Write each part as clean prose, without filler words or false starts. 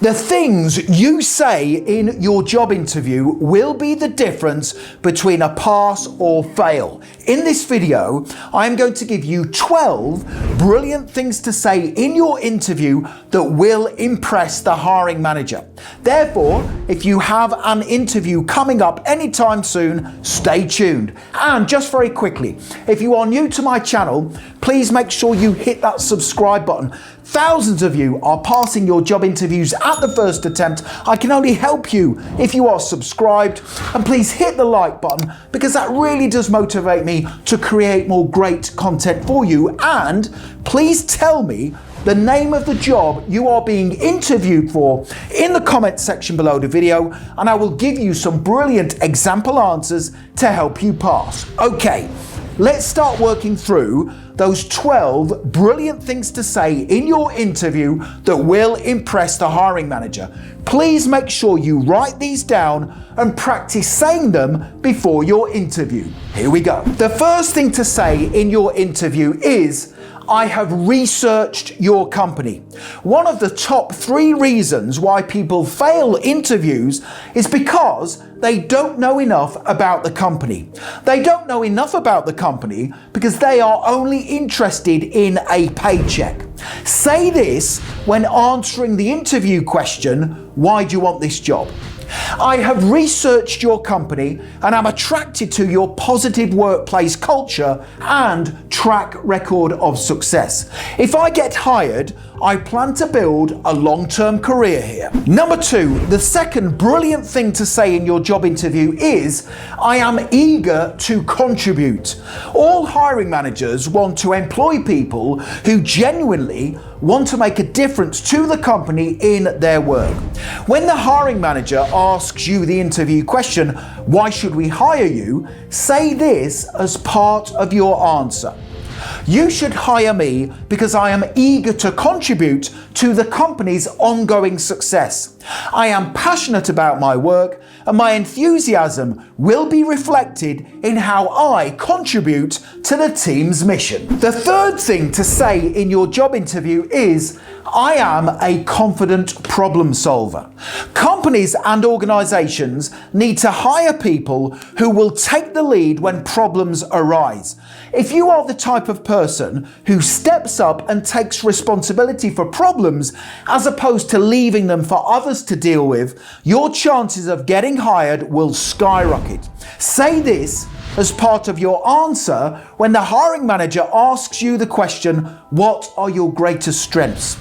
The things you say in your job interview will be the difference between a pass or fail. In this video, I am going to give you 12 brilliant things to say in your interview that will impress the hiring manager. Therefore, if you have an interview coming up anytime soon, stay tuned. And just very quickly, if you are new to my channel, please make sure you hit that subscribe button. Thousands of you are passing your job interviews at the first attempt. I can only help you if you are subscribed, and please hit the like button because that really does motivate me to create more great content for you. And please tell me the name of the job you are being interviewed for in the comment section below the video, and I will give you some brilliant example answers to help you pass. Okay, let's start working through those 12 brilliant things to say in your interview that will impress the hiring manager. Please make sure you write these down and practice saying them before your interview. Here we go. The first thing to say in your interview is, I have researched your company. One of the top 3 reasons why people fail interviews is because they don't know enough about the company. They don't know enough about the company because they are only interested in a paycheck. Say this when answering the interview question, why do you want this job? I have researched your company and I'm attracted to your positive workplace culture and track record of success. If I get hired, I plan to build a long-term career here. Number 2, the second brilliant thing to say in your job interview is, I am eager to contribute. All hiring managers want to employ people who genuinely want to make a difference to the company in their work. When the hiring manager asks you the interview question, why should we hire you? Say this as part of your answer. You should hire me because I am eager to contribute to the company's ongoing success. I am passionate about my work and my enthusiasm will be reflected in how I contribute to the team's mission. The third thing to say in your job interview is, I am a confident problem solver. Companies and organizations need to hire people who will take the lead when problems arise. If you are the type of person who steps up and takes responsibility for problems as opposed to leaving them for others to deal with, your chances of getting hired will skyrocket. Say this as part of your answer when the hiring manager asks you the question, what are your greatest strengths?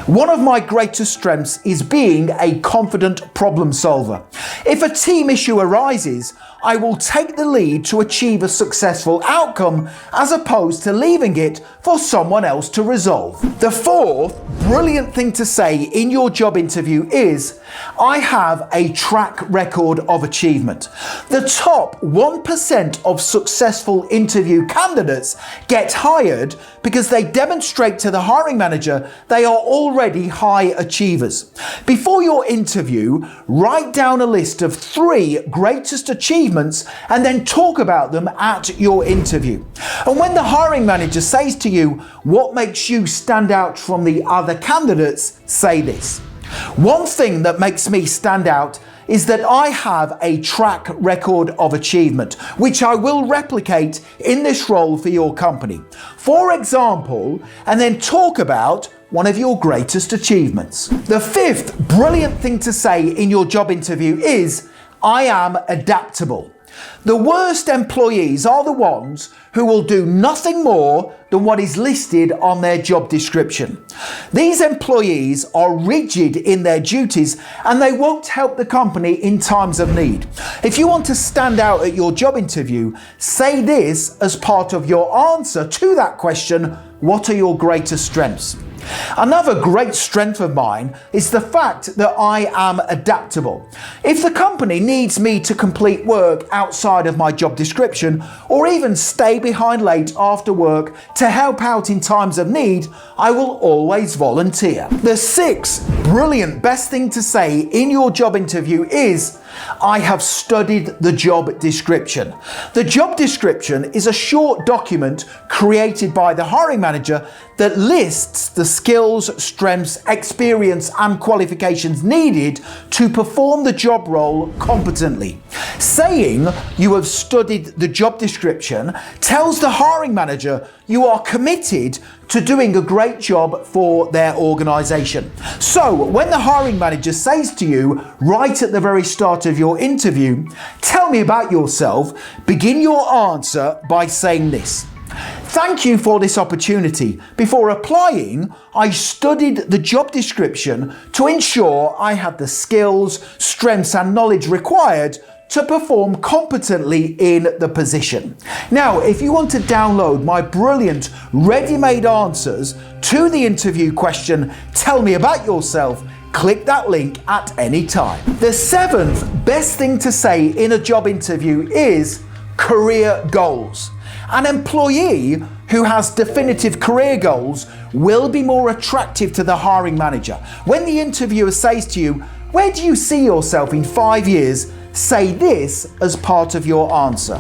One of my greatest strengths is being a confident problem solver. If a team issue arises, I will take the lead to achieve a successful outcome as opposed to leaving it for someone else to resolve. The fourth brilliant thing to say in your job interview is, I have a track record of achievement. The top 1% of successful interview candidates get hired because they demonstrate to the hiring manager they are already high achievers. Before your interview, write down a list of 3 greatest achievements and then talk about them at your interview. And when the hiring manager says to you, what makes you stand out from the other candidates, say this. One thing that makes me stand out is that I have a track record of achievement, which I will replicate in this role for your company. For example, and then talk about one of your greatest achievements. The fifth brilliant thing to say in your job interview is, I am adaptable. The worst employees are the ones who will do nothing more than what is listed on their job description. These employees are rigid in their duties and they won't help the company in times of need. If you want to stand out at your job interview, say this as part of your answer to that question, what are your greatest strengths? Another great strength of mine is the fact that I am adaptable. If the company needs me to complete work outside of my job description or even stay behind late after work to help out in times of need, I will always volunteer. The sixth brilliant best thing to say in your job interview is, I have studied the job description. The job description is a short document created by the hiring manager that lists the skills, strengths, experience and qualifications needed to perform the job role competently. Saying you have studied the job description tells the hiring manager you are committed to doing a great job for their organisation. So when the hiring manager says to you right at the very start of your interview, "Tell me about yourself," begin your answer by saying this: "Thank you for this opportunity. Before applying, I studied the job description to ensure I had the skills, strengths and knowledge required to perform competently in the position." Now, if you want to download my brilliant ready-made answers to the interview question, "Tell me about yourself," click that link at any time. The seventh best thing to say in a job interview is career goals. An employee who has definitive career goals will be more attractive to the hiring manager. When the interviewer says to you, "Where do you see yourself in 5 years?" say this as part of your answer: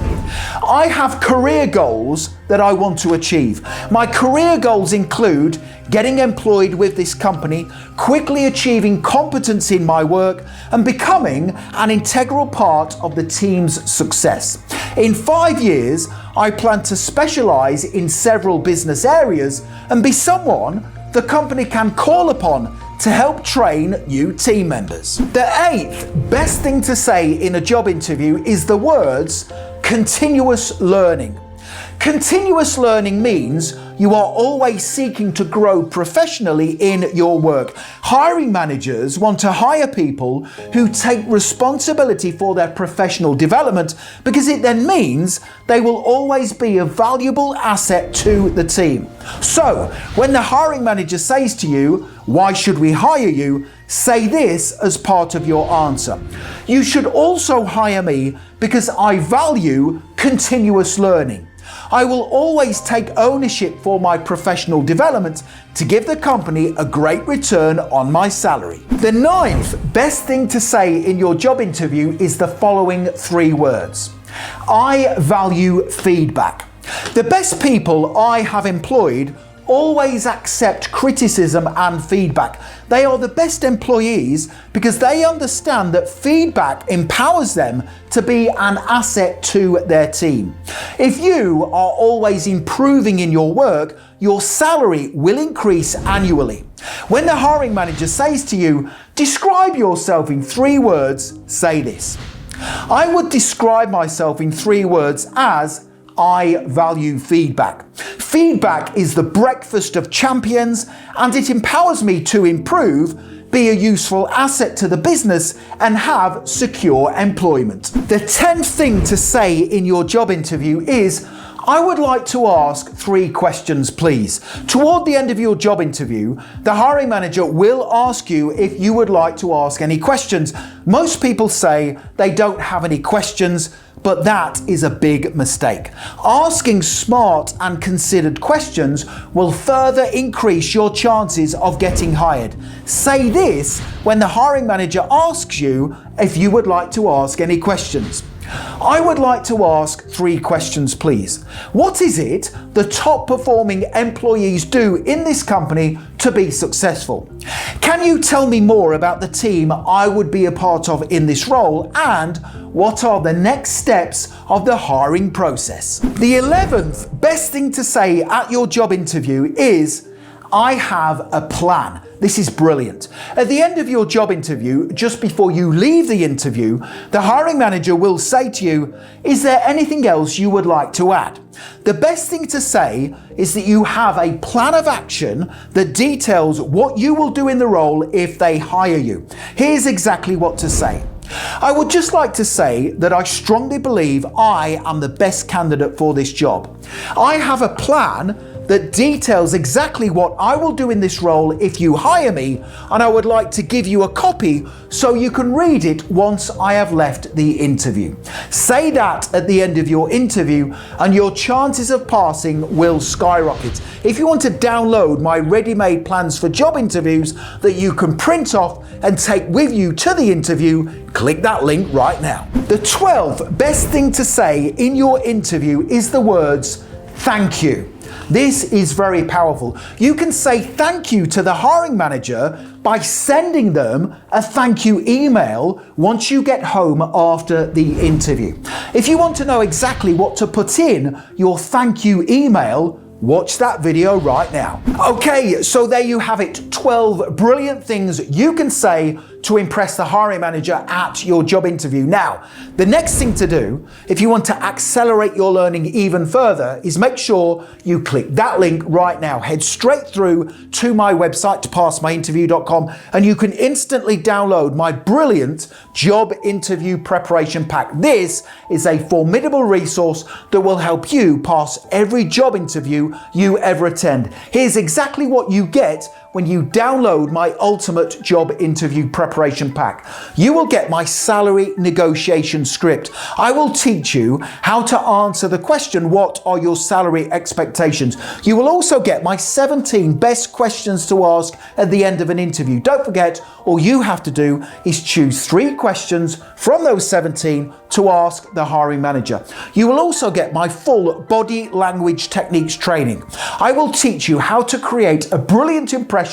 "I have career goals that I want to achieve. My career goals include getting employed with this company, quickly achieving competence in my work, and becoming an integral part of the team's success. In 5 years, I plan to specialize in several business areas and be someone the company can call upon to help train new team members." The eighth best thing to say in a job interview is the words continuous learning. Continuous learning means you are always seeking to grow professionally in your work. Hiring managers want to hire people who take responsibility for their professional development because it then means they will always be a valuable asset to the team. So, when the hiring manager says to you, "Why should we hire you?" say this as part of your answer: "You should also hire me because I value continuous learning. I will always take ownership for my professional development to give the company a great return on my salary." The ninth best thing to say in your job interview is the following 3 words: "I value feedback." The best people I have employed always accept criticism and feedback. They are the best employees because they understand that feedback empowers them to be an asset to their team. If you are always improving in your work, your salary will increase annually. When the hiring manager says to you, "Describe yourself in 3 words," say this: "I would describe myself in 3 words as I value feedback. Feedback is the breakfast of champions and it empowers me to improve, be a useful asset to the business and have secure employment." The 10th thing to say in your job interview is, "I would like to ask 3 questions, please." Toward the end of your job interview, the hiring manager will ask you if you would like to ask any questions. Most people say they don't have any questions, but that is a big mistake. Asking smart and considered questions will further increase your chances of getting hired. Say this when the hiring manager asks you if you would like to ask any questions: "I would like to ask 3 questions, please. What is it the top performing employees do in this company to be successful? Can you tell me more about the team I would be a part of in this role, and what are the next steps of the hiring process?" The 11th best thing to say at your job interview is, "I have a plan." This is brilliant. At the end of your job interview, just before you leave the interview, the hiring manager will say to you, "Is there anything else you would like to add?" The best thing to say is that you have a plan of action that details what you will do in the role if they hire you. Here's exactly what to say: "I would just like to say that I strongly believe I am the best candidate for this job. I have a plan that details exactly what I will do in this role if you hire me, and I would like to give you a copy so you can read it once I have left the interview. Say that at the end of your interview and your chances of passing will skyrocket. If you want to download my ready-made plans for job interviews that you can print off and take with you to the interview, click that link right now. The 12th best thing to say in your interview is the words, "Thank you." This is very powerful. You can say thank you to the hiring manager by sending them a thank you email once you get home after the interview. If you want to know exactly what to put in your thank you email, watch that video right now. Okay, so there you have it, 12 brilliant things you can say to impress the hiring manager at your job interview. Now, the next thing to do, if you want to accelerate your learning even further, is make sure you click that link right now. Head straight through to my website, passmyinterview.com, and you can instantly download my brilliant job interview preparation pack. This is a formidable resource that will help you pass every job interview you ever attend. Here's exactly what you get when you download my ultimate job interview preparation pack. You will get my salary negotiation script. I will teach you how to answer the question, what are your salary expectations? You will also get my 17 best questions to ask at the end of an interview. Don't forget, all you have to do is choose 3 questions from those 17 to ask the hiring manager. You will also get my full body language techniques training. I will teach you how to create a brilliant impression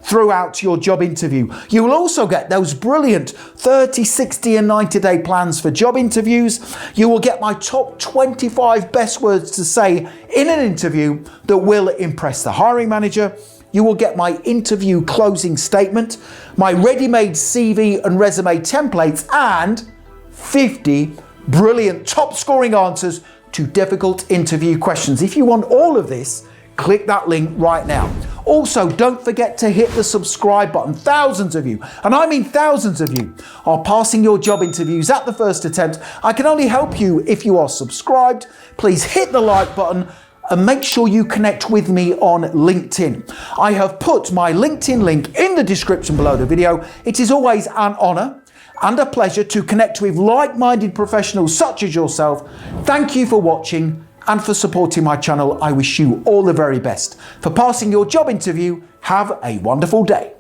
throughout your job interview. You will also get those brilliant 30, 60 and 90-day plans for job interviews. You will get my top 25 best words to say in an interview that will impress the hiring manager. You will get my interview closing statement, my ready-made CV and resume templates, and 50 brilliant top scoring answers to difficult interview questions. If you want all of this, click that link right now. Also, don't forget to hit the subscribe button. Thousands of you, and I mean thousands of you, are passing your job interviews at the first attempt. I can only help you if you are subscribed. Please hit the like button and make sure you connect with me on LinkedIn. I have put my LinkedIn link in the description below the video. It is always an honor and a pleasure to connect with like-minded professionals such as yourself. Thank you for watching and for supporting my channel. I wish you all the very best. For passing your job interview, have a wonderful day.